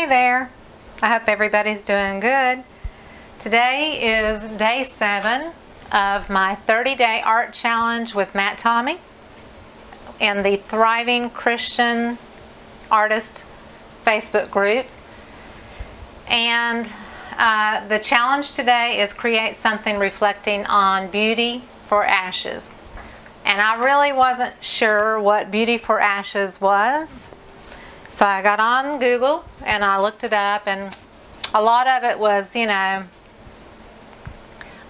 Hey there, I hope everybody's doing good. Today is day 7 of my 30-day art challenge with Matt Tommy in the Thriving Christian Artist Facebook group. And the challenge today is create something reflecting on beauty for ashes. And I really wasn't sure what beauty for ashes was. So I got on Google and I looked it up, and a lot of it was, you know,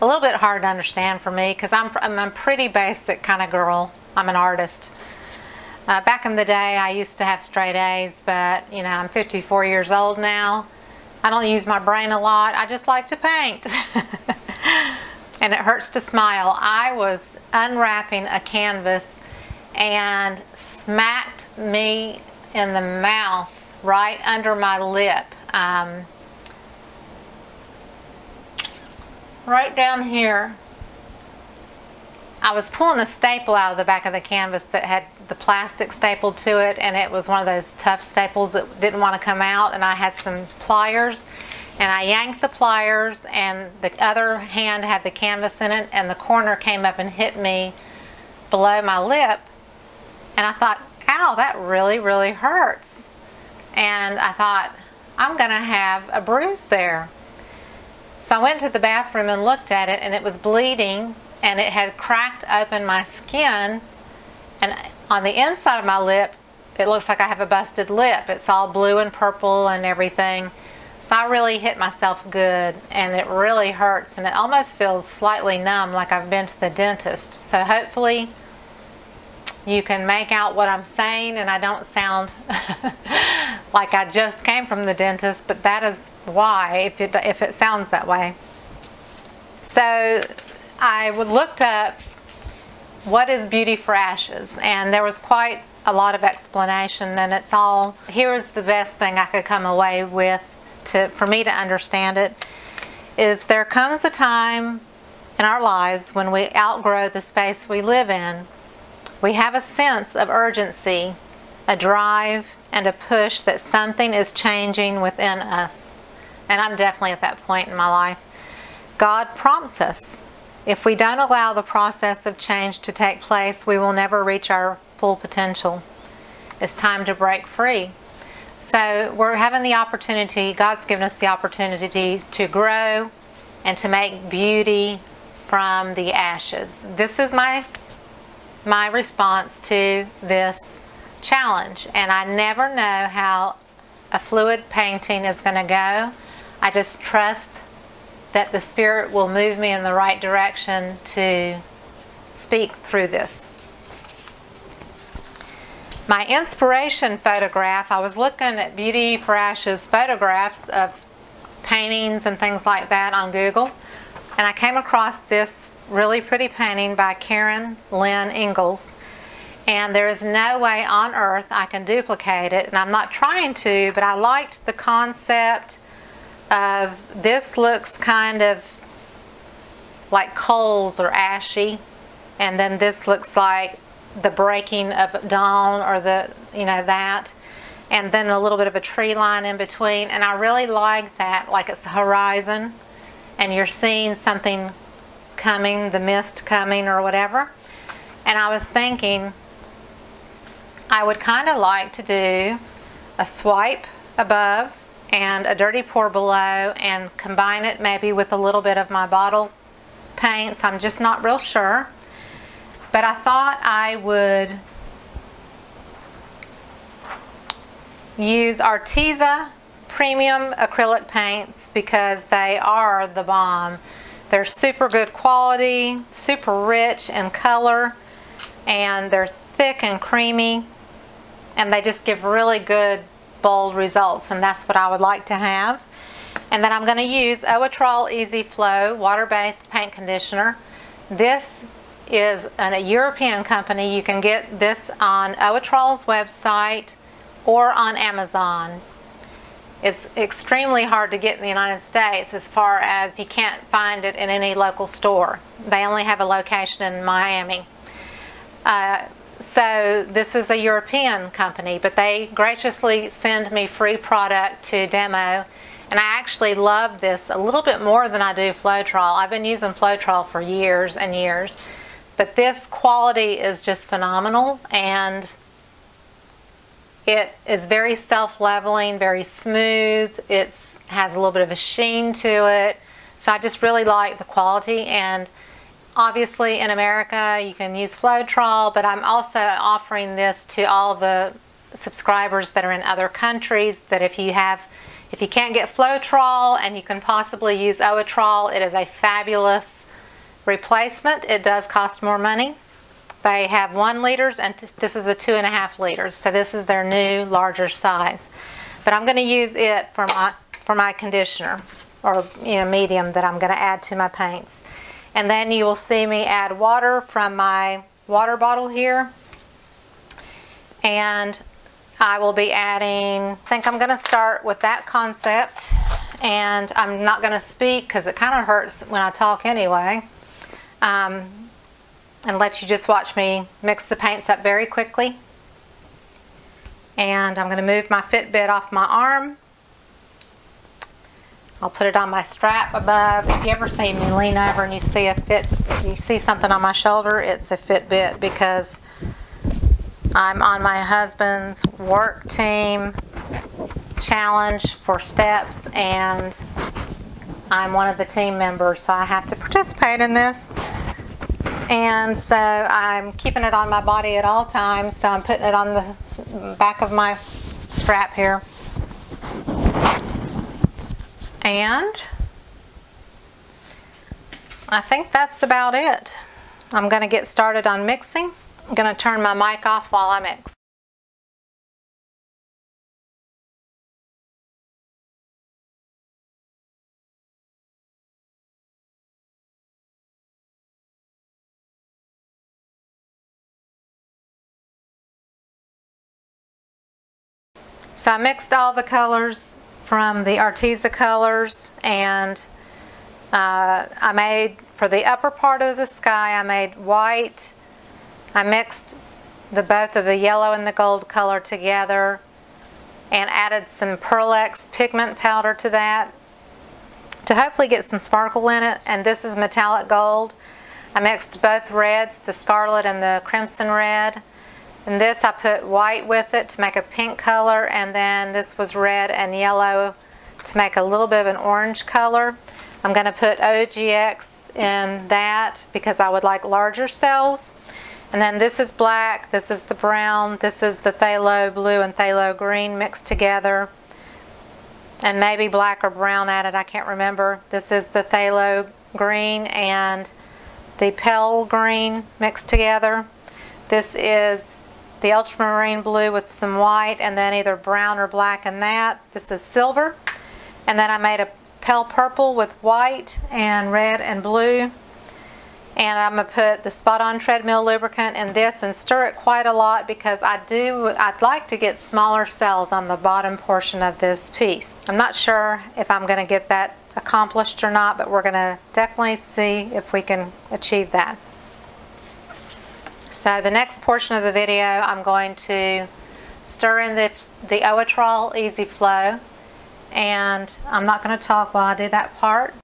a little bit hard to understand for me because I'm a pretty basic kind of girl. I'm an artist. Back in the day I used to have straight A's, but you know, I'm 54 years old now. I don't use my brain a lot. I just like to paint. And it hurts to smile. I was unwrapping a canvas and smacked me in the mouth right under my lip, right down here. I was pulling a staple out of the back of the canvas that had the plastic stapled to it, and it was one of those tough staples that didn't want to come out, and I had some pliers and I yanked the pliers, and the other hand had the canvas in it, and the corner came up and hit me below my lip, and I thought, ow, that really hurts. And I thought, I'm gonna have a bruise there. So I went to the bathroom and looked at it, and it was bleeding, and it had cracked open my skin, and on the inside of my lip it looks like I have a busted lip. It's all blue and purple and everything. So I really hit myself good, and it really hurts, and it almost feels slightly numb, like I've been to the dentist. So hopefully you can make out what I'm saying, and I don't sound like I just came from the dentist, but that is why, if it sounds that way. So I looked up what is beauty for ashes, and there was quite a lot of explanation, and it's all, here's the best thing I could come away with for me to understand it, is there comes a time in our lives when we outgrow the space we live in. We have a sense of urgency, a drive, and a push that something is changing within us. And I'm definitely at that point in my life. God prompts us. If we don't allow the process of change to take place, we will never reach our full potential. It's time to break free. So we're having the opportunity, God's given us the opportunity to grow and to make beauty from the ashes. This is my response to this challenge, and I never know how a fluid painting is going to go. I just trust that the Spirit will move me in the right direction to speak through this. My inspiration photograph, I was looking at Beauty for Ashes photographs of paintings and things like that on Google, and I came across this really pretty painting by Karen Lynn Ingalls, and there is no way on earth I can duplicate it, and I'm not trying to, but I liked the concept of this. Looks kind of like coals or ashy, and then this looks like the breaking of dawn, or the, you know, that, and then a little bit of a tree line in between, and I really like that, like it's a horizon and you're seeing something coming, the mist coming or whatever. And I was thinking I would kind of like to do a swipe above and a dirty pour below, and combine it maybe with a little bit of my bottle paints. I'm just not real sure, but I thought I would use Arteza premium acrylic paints because they are the bomb. They're super good quality, super rich in color, and they're thick and creamy, and they just give really good bold results, and that's what I would like to have. And then I'm going to use Owatrol Easy Flow water-based paint conditioner. This is a European company. You can get this on Owatrol's website or on Amazon. It's extremely hard to get in the United States, as far as you can't find it in any local store. They only have a location in Miami. So this is a European company, but they graciously send me free product to demo. And I actually love this a little bit more than I do Floetrol. I've been using Floetrol for years and years. But this quality is just phenomenal, and it is very self-leveling, very smooth. It has a little bit of a sheen to it. So I just really like the quality. And obviously in America you can use Floetrol, but I'm also offering this to all the subscribers that are in other countries, that if you can't get Floetrol and you can possibly use Owatrol, it is a fabulous replacement. It does cost more money. They have 1 liters, and this is a 2.5 liters. So this is their new larger size. But I'm going to use it for my conditioner, or medium, that I'm going to add to my paints. And then you will see me add water from my water bottle here. And I will be adding, I think I'm going to start with that concept. And I'm not going to speak because it kind of hurts when I talk anyway. And let you just watch me mix the paints up very quickly. And I'm going to move my Fitbit off my arm. I'll put it on my strap above. If you ever see me lean over and you see something on my shoulder, it's a Fitbit, because I'm on my husband's work team challenge for steps, and I'm one of the team members, so I have to participate in this. And so I'm keeping it on my body at all times, so I'm putting it on the back of my strap here. And I think that's about it. I'm going to get started on mixing. I'm going to turn my mic off while I mix. So I mixed all the colors from the Arteza colors, and I made, for the upper part of the sky, I made white. I mixed both of the yellow and the gold color together and added some Pearl-X pigment powder to that to hopefully get some sparkle in it. And this is metallic gold. I mixed both reds, the scarlet and the crimson red. And this I put white with it to make a pink color, and then this was red and yellow to make a little bit of an orange color. I'm going to put OGX in that because I would like larger cells. And then this is black, this is the brown, this is the phthalo blue and phthalo green mixed together. And maybe black or brown added, I can't remember. This is the phthalo green and the pale green mixed together. This is the ultramarine blue with some white, and then either brown or black in that. This is silver. And then I made a pale purple with white and red and blue. And I'm going to put the Spot On treadmill lubricant in this and stir it quite a lot, because I'd like to get smaller cells on the bottom portion of this piece. I'm not sure if I'm going to get that accomplished or not, but we're going to definitely see if we can achieve that. So the next portion of the video, I'm going to stir in the Owatrol Easy Flow, and I'm not going to talk while I do that part.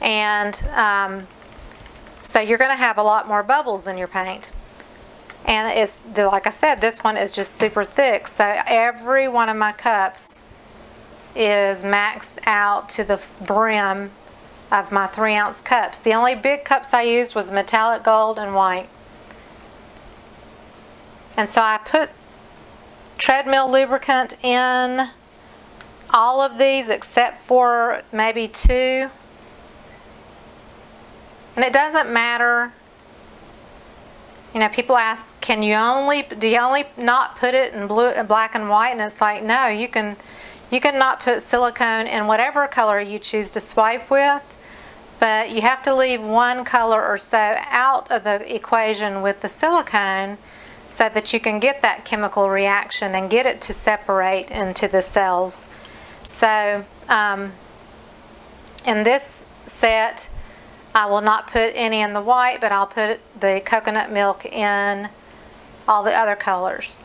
And so you're going to have a lot more bubbles in your paint. And it's, like I said, this one is just super thick. So every one of my cups is maxed out to the brim of my 3-ounce cups. The only big cups I used was metallic gold and white. And so I put treadmill lubricant in all of these except for maybe 2. And it doesn't matter. You know, people ask, do you only not put it in blue and black and white? And it's like, no, you can not put silicone in whatever color you choose to swipe with, but you have to leave one color or so out of the equation with the silicone so that you can get that chemical reaction and get it to separate into the cells. So in this set, I will not put any in the white, but I'll put the coconut milk in all the other colors.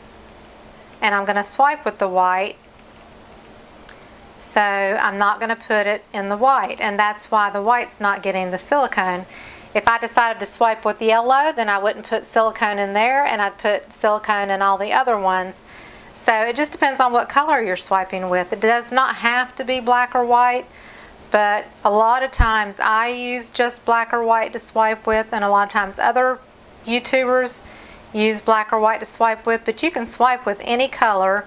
And I'm going to swipe with the white, so I'm not going to put it in the white, and that's why the white's not getting the silicone. If I decided to swipe with yellow, then I wouldn't put silicone in there, and I'd put silicone in all the other ones. So it just depends on what color you're swiping with. It does not have to be black or white, but a lot of times I use just black or white to swipe with, and a lot of times other YouTubers use black or white to swipe with, but you can swipe with any color,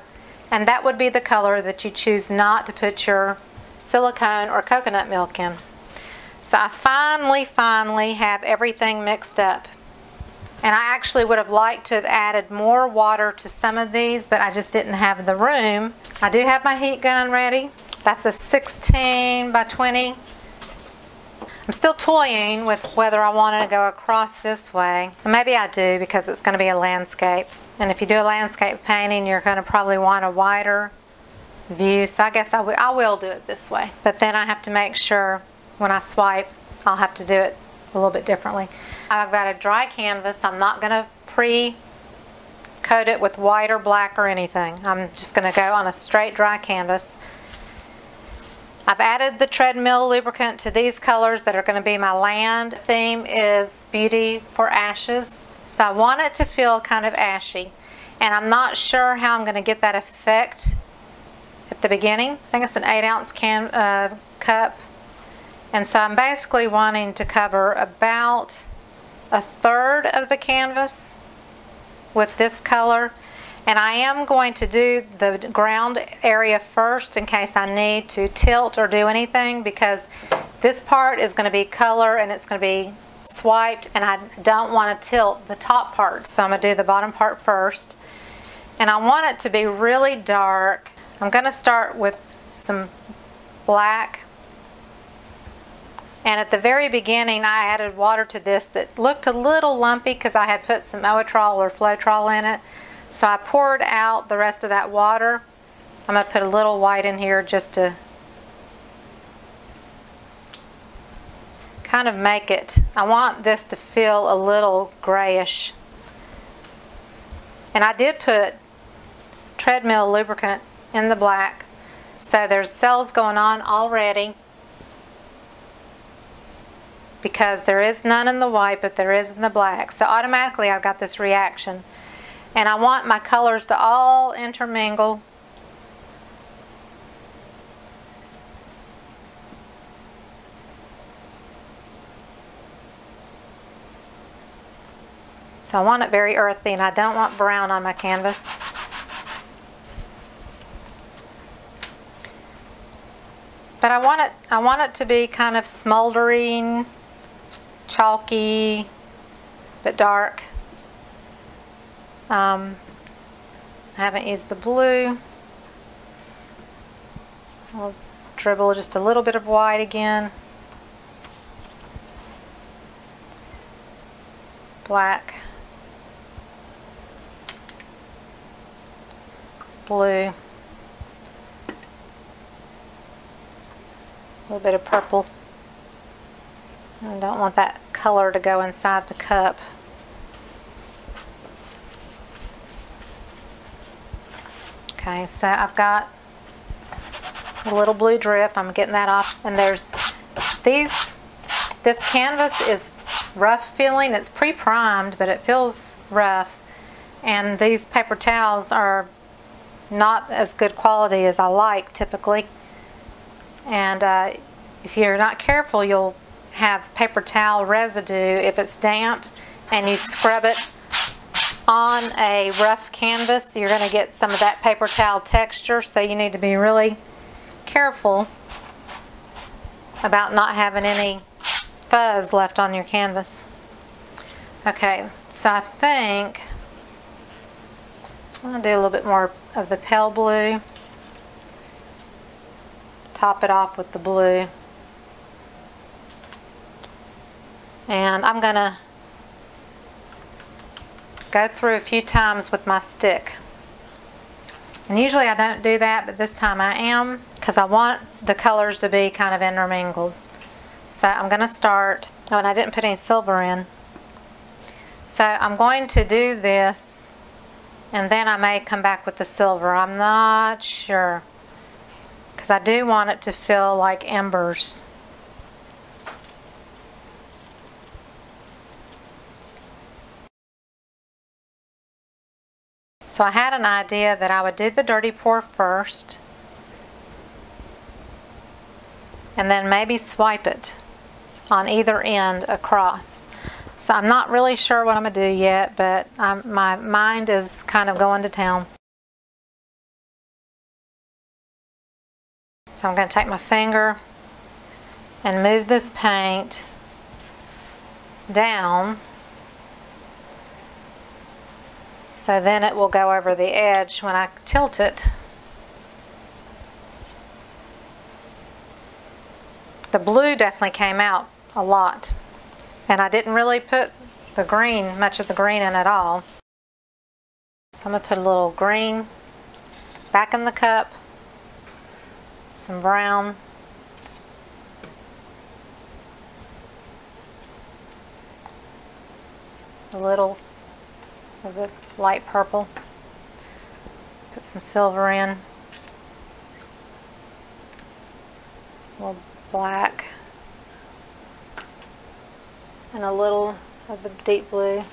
and that would be the color that you choose not to put your silicone or coconut milk in. So I finally have everything mixed up. And I actually would have liked to have added more water to some of these, but I just didn't have the room. I do have my heat gun ready. That's a 16 by 20. I'm still toying with whether I want to go across this way. Maybe I do, because it's going to be a landscape. And if you do a landscape painting, you're going to probably want a wider view. So I guess I will do it this way. But then I have to make sure when I swipe, I'll have to do it a little bit differently. I've got a dry canvas. I'm not going to pre-coat it with white or black or anything. I'm just going to go on a straight dry canvas. I've added the treadmill lubricant to these colors that are going to be my land. Theme is Beauty for Ashes. So I want it to feel kind of ashy. And I'm not sure how I'm going to get that effect at the beginning. I think it's an 8-ounce cup. And so I'm basically wanting to cover about 1/3 of the canvas with this color. And I am going to do the ground area first in case I need to tilt or do anything, because this part is going to be color and it's going to be swiped, and I don't want to tilt the top part. So I'm going to do the bottom part first. And I want it to be really dark. I'm going to start with some black. And at the very beginning, I added water to this that looked a little lumpy because I had put some Owatrol or Floetrol in it. So I poured out the rest of that water. I'm going to put a little white in here just to kind of make it. I want this to feel a little grayish. And I did put treadmill lubricant in the black. So there's cells going on already, because there is none in the white, but there is in the black. So automatically I've got this reaction. And I want my colors to all intermingle. So I want it very earthy, and I don't want brown on my canvas. But I want it to be kind of smoldering, chalky, but dark. I haven't used the blue. I'll dribble just a little bit of white again. Black. Blue. A little bit of purple. I don't want that color to go inside the cup. Okay, so I've got a little blue drip. I'm getting that off. And there's this canvas is rough feeling. It's pre-primed, but it feels rough. And these paper towels are not as good quality as I like typically. And if you're not careful, you'll have paper towel residue if it's damp and you scrub it on a rough canvas. You're going to get some of that paper towel texture, so you need to be really careful about not having any fuzz left on your canvas. Okay, so I think I'm going to do a little bit more of the pale blue. Top it off with the blue. And I'm going to go through a few times with my stick. And usually I don't do that, but this time I am, because I want the colors to be kind of intermingled. So I'm going to start, oh, and I didn't put any silver in. So I'm going to do this, and then I may come back with the silver. I'm not sure, because I do want it to feel like embers. So I had an idea that I would do the dirty pour first, and then maybe swipe it on either end across. So I'm not really sure what I'm going to do yet, but my mind is kind of going to town. So I'm going to take my finger and move this paint down, so then it will go over the edge when I tilt it. The blue definitely came out a lot, and I didn't really put the green, much of the green in at all. So I'm going to put a little green back in the cup, some brown, a little of the light purple, put some silver in, a little black, and a little of the deep blue.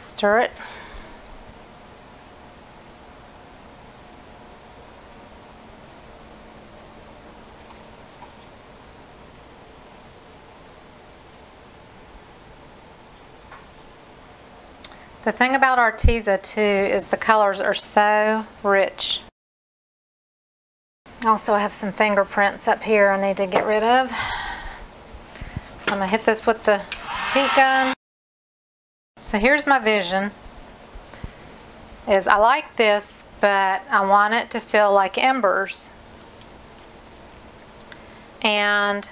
Stir it. The thing about Arteza too is the colors are so rich. Also, I have some fingerprints up here I need to get rid of. So I'm going to hit this with the heat gun. So here's my vision. Is I like this, but I want it to feel like embers. And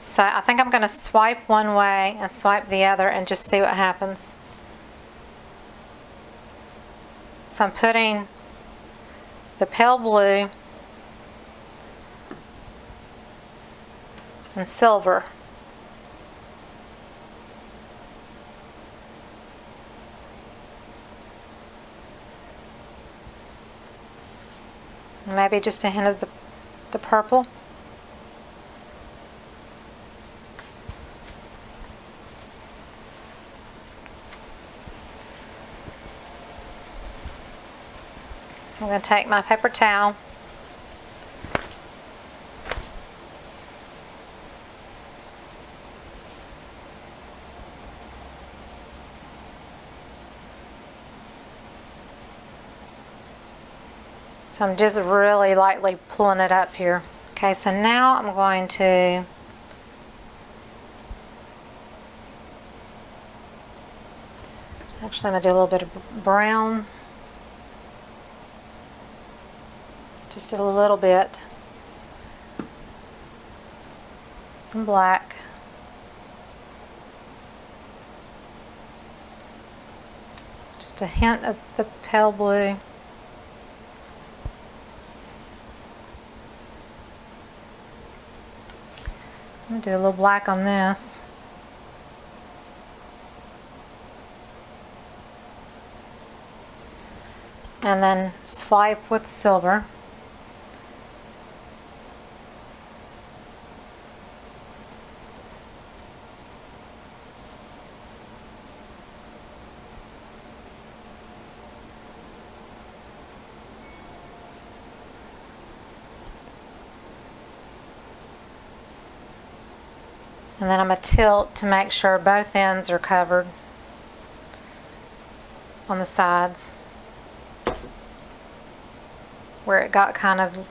so I think I'm going to swipe one way and swipe the other and just see what happens. So I'm putting the pale blue and silver. Maybe just a hint of the purple. So I'm going to take my paper towel, so I'm just really lightly pulling it up here. Okay, so now I'm going to actually I'm going to do a little bit of brown. Just a little bit. Some black. Just a hint of the pale blue. I'm going to do a little black on this. And then swipe with silver. And then I'm going to tilt to make sure both ends are covered. on the sides where it got kind of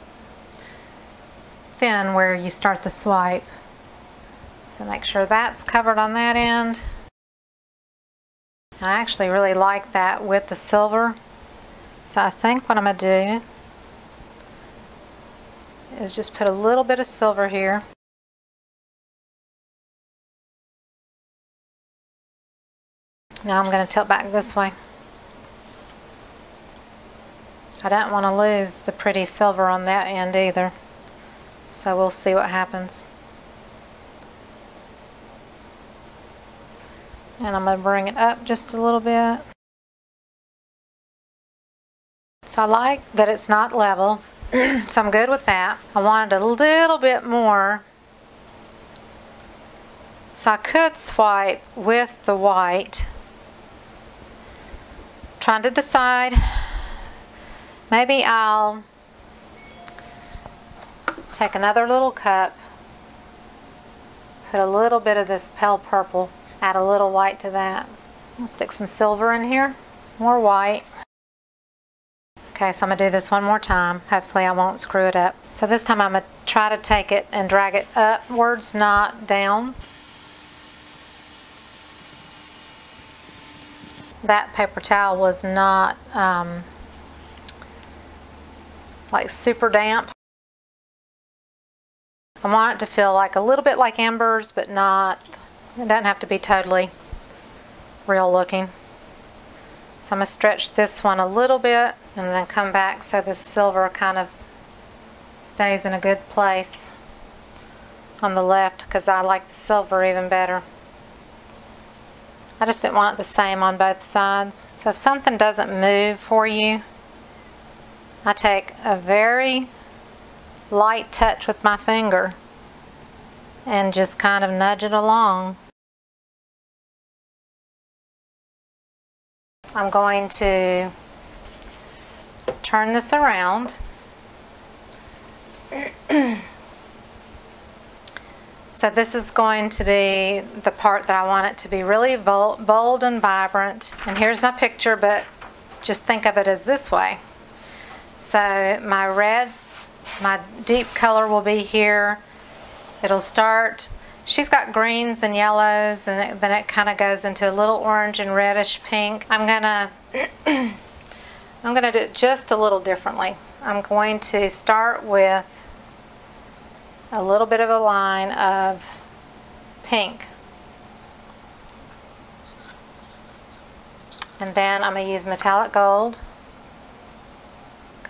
thin where you start the swipe. So make sure that's covered on that end. I actually really like that with the silver. So I think what I'm going to do is just put a little bit of silver here. Now I'm going to tilt back this way. I don't want to lose the pretty silver on that end either. So we'll see what happens. And I'm going to bring it up just a little bit. So I like that it's not level, so I'm good with that. I wanted a little bit more, so I could swipe with the white. Trying to decide, maybe I'll take another little cup, put a little bit of this pale purple, add a little white to that. I'll stick some silver in here, more white. Okay, so I'm going to do this one more time. Hopefully I won't screw it up. So this time I'm going to try to take it and drag it upwards, not down. That paper towel was not like super damp. I want it to feel like a little bit like embers, but not, it doesn't have to be totally real looking. So I'm going to stretch this one a little bit and then come back so the silver kind of stays in a good place on the left, because I like the silver even better. I just didn't want it the same on both sides. So if something doesn't move for you, I take a very light touch with my finger and just kind of nudge it along. I'm going to turn this around. So this is going to be the part that I want it to be really bold and vibrant. And here's my picture, but just think of it as this way. So my red, my deep color will be here. It'll start, she's got greens and yellows, and then it kind of goes into a little orange and reddish pink. I'm gonna do it just a little differently. I'm going to start with a little bit of a line of pink. And then I'm going to use metallic gold.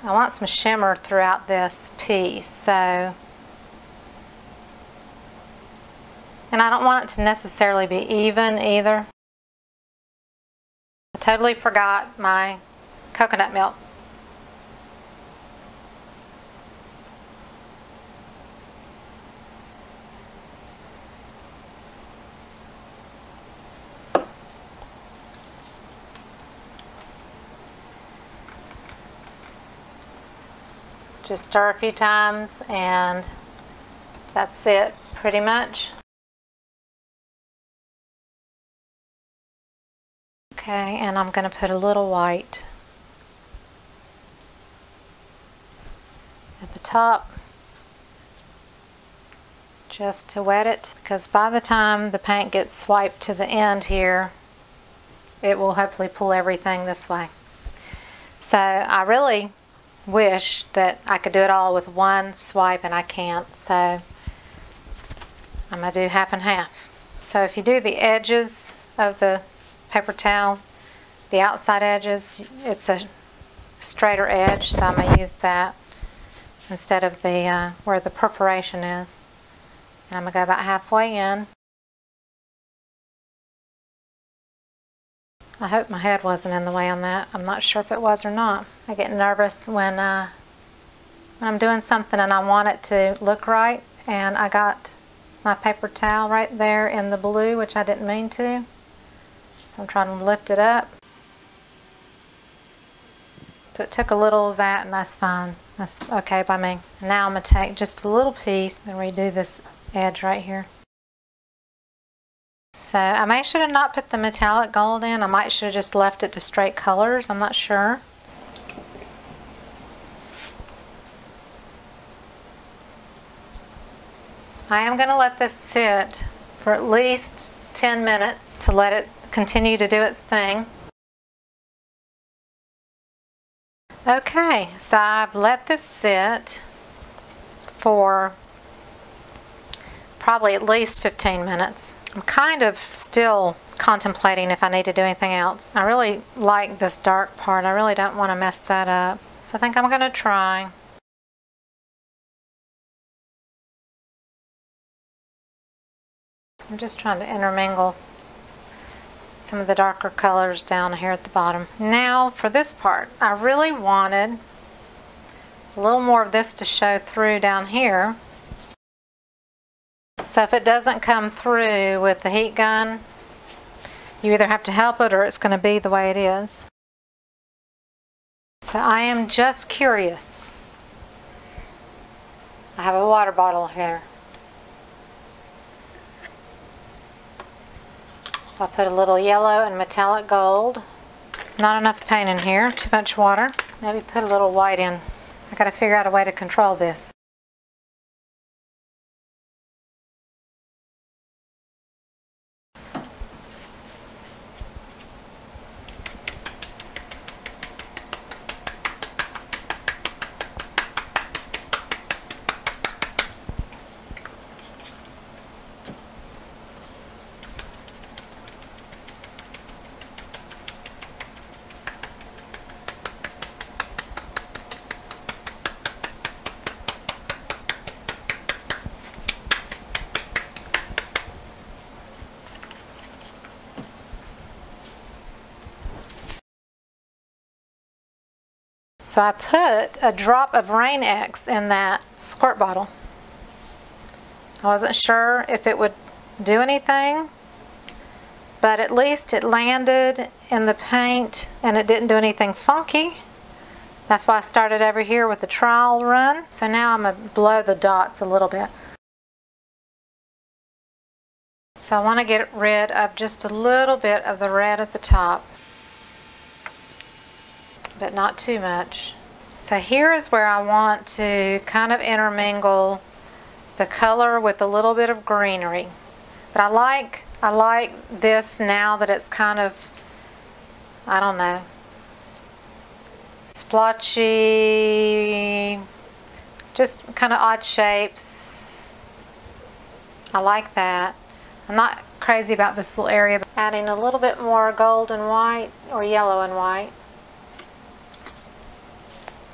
I want some shimmer throughout this piece, so, and I don't want it to necessarily be even either. I totally forgot my coconut milk. Just stir a few times and that's it pretty much. Okay, and I'm going to put a little white at the top just to wet it, because by the time the paint gets swiped to the end here, it will hopefully pull everything this way. So I really wish that I could do it all with one swipe, and I can't, so I'm going to do half and half. So if you do the edges of the paper towel, the outside edges, it's a straighter edge, so I'm going to use that instead of the where the perforation is. And I'm going to go about halfway in. I hope my head wasn't in the way on that. I'm not sure if it was or not. I get nervous when I'm doing something and I want it to look right, and I got my paper towel right there in the blue, which I didn't mean to. So I'm trying to lift it up. So it took a little of that, and that's fine. That's okay by me. And now I'm going to take just a little piece and redo this edge right here. So I should have not put the metallic gold in. I might should have just left it to straight colors. I'm not sure. I am going to let this sit for at least 10 minutes to let it continue to do its thing. Okay, so I've let this sit for probably at least 15 minutes. I'm kind of still contemplating if I need to do anything else. I really like this dark part. I really don't want to mess that up. So I think I'm going to try. I'm just trying to intermingle some of the darker colors down here at the bottom. Now for this part, I really wanted a little more of this to show through down here. So if it doesn't come through with the heat gun, you either have to help it or it's going to be the way it is. So I am just curious. I have a water bottle here. I'll put a little yellow and metallic gold. Not enough paint in here, too much water. Maybe put a little white in. I gotta figure out a way to control this. So I put a drop of Rain X in that squirt bottle. I wasn't sure if it would do anything, but at least it landed in the paint and it didn't do anything funky. That's why I started over here with the trial run. So now I'm going to blow the dots a little bit. So I want to get rid of just a little bit of the red at the top, but not too much. So here is where I want to kind of intermingle the color with a little bit of greenery. But I like this now that it's kind of, I don't know, splotchy, just kind of odd shapes. I like that. I'm not crazy about this little area. Adding a little bit more gold and white or yellow and white.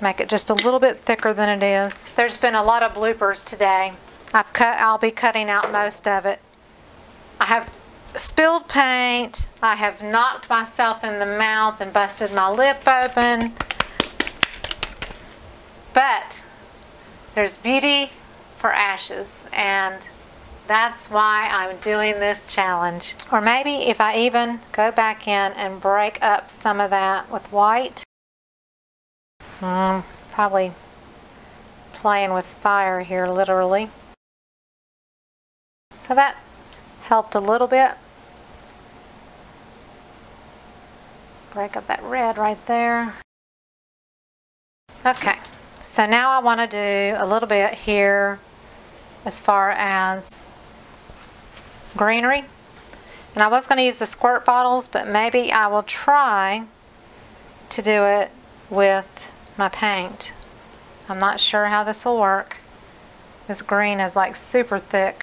Make it just a little bit thicker than it is. There's been a lot of bloopers today. I'll be cutting out most of it. I have spilled paint. I have knocked myself in the mouth and busted my lip open. But there's beauty for ashes, and that's why I'm doing this challenge. Or maybe if I even go back in and break up some of that with white. Probably playing with fire here, literally. So that helped a little bit. Break up that red right there. Okay, so now I want to do a little bit here as far as greenery. And I was going to use the squirt bottles, but maybe I will try to do it with my paint. I'm not sure how this will work. This green is like super thick.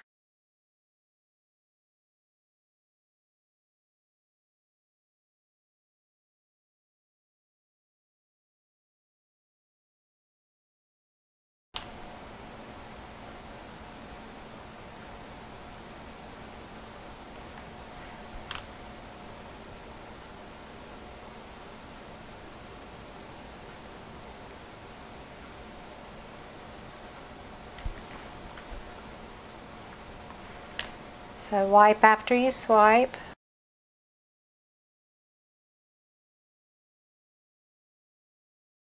So wipe after you swipe.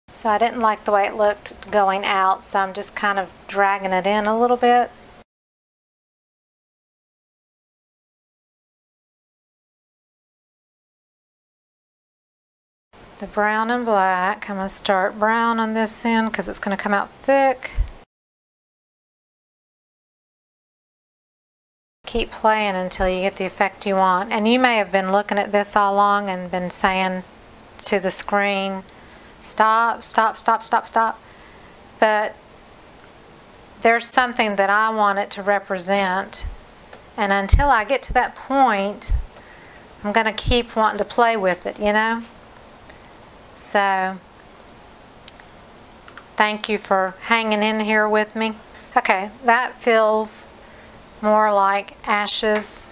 So I didn't like the way it looked going out, so I'm just kind of dragging it in a little bit. brown and black. I'm going to start brown on this end because it's going to come out thick. Keep playing until you get the effect you want. And you may have been looking at this all along and been saying to the screen, stop, stop, stop, stop, stop. But there's something that I want it to represent. And until I get to that point, I'm going to keep wanting to play with it, you know? So, thank you for hanging in here with me. Okay, that feels more like ashes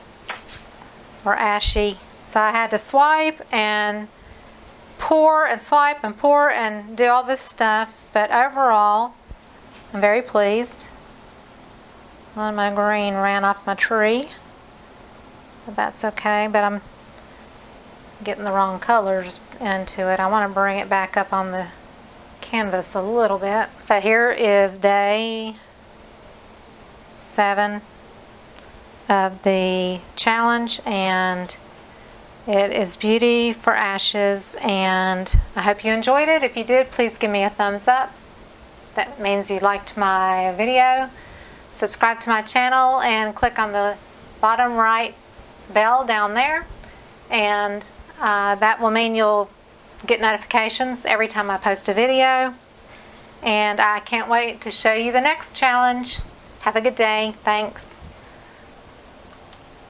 or ashy. So I had to swipe and pour and swipe and pour and do all this stuff. But overall, I'm very pleased. Well, my green ran off my tree. But that's okay. But I'm getting the wrong colors into it. I want to bring it back up on the canvas a little bit. So here is day 7 of the challenge, and it is Beauty for Ashes, and I hope you enjoyed it. If you did, please give me a thumbs up. That means you liked my video. Subscribe to my channel and click on the bottom right bell down there, and that will mean you'll get notifications every time I post a video. And I can't wait to show you the next challenge. Have a good day. Thanks.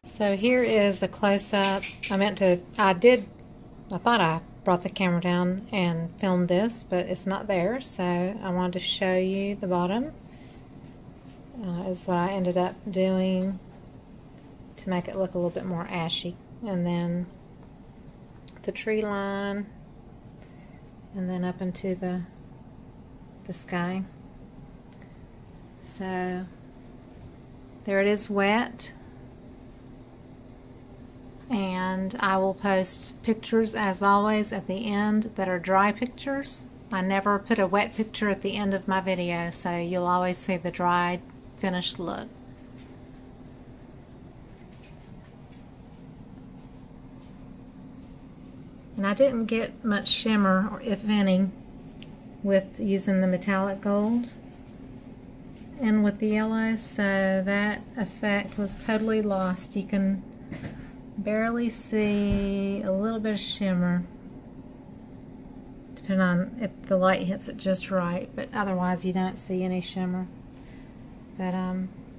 So here is a close-up. I thought I brought the camera down and filmed this, but it's not there, so I wanted to show you the bottom. Is what I ended up doing to make it look a little bit more ashy. And then the tree line, and then up into the sky. So there it is, wet. And I will post pictures, as always, at the end that are dry pictures. I never put a wet picture at the end of my video, so you'll always see the dry, finished look. And I didn't get much shimmer, or if any, with using the metallic gold and with the yellow, so that effect was totally lost. You can barely see a little bit of shimmer, depending on if the light hits it just right, but otherwise you don't see any shimmer. But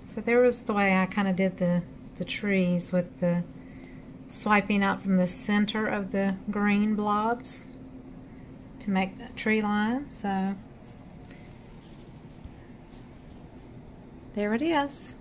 so there was the way I kind of did the trees, with the swiping out from the center of the green blobs to make a tree line. So there it is.